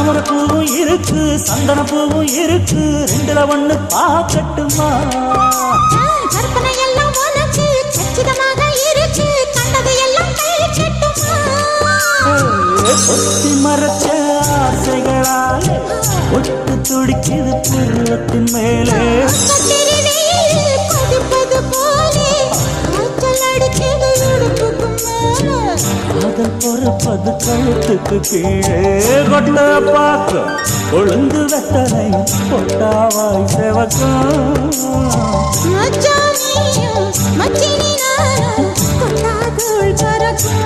தாமரை பூவும் இருக்கு சந்தன பூவும் இருக்கு ரெண்டுல ஒண்ணு பார்க்கட்டுமா கற்பனை எல்லாம் உனக்கு கச்சிதமாக இருக்கு கண்டது எல்லாம் கட்டுமா ஒத்தி மறைச்ச ஆசைகளால் ஒட்டு துடிக்குது புருவத்தின் மேலே கொதிப்பது போலே காய்ச்சல் அடிக்குது உடுப்புக்கு மேலே காதல் பொறுப்பது கழுத்துக்கு கீழே கொட்ட பார்க்க கொழுந்து வெத்தனை பொட்டாவாய் செவக்கும் மச்சானியும் மச்சினி நானும் கொண்டாகுள் பறக்கும்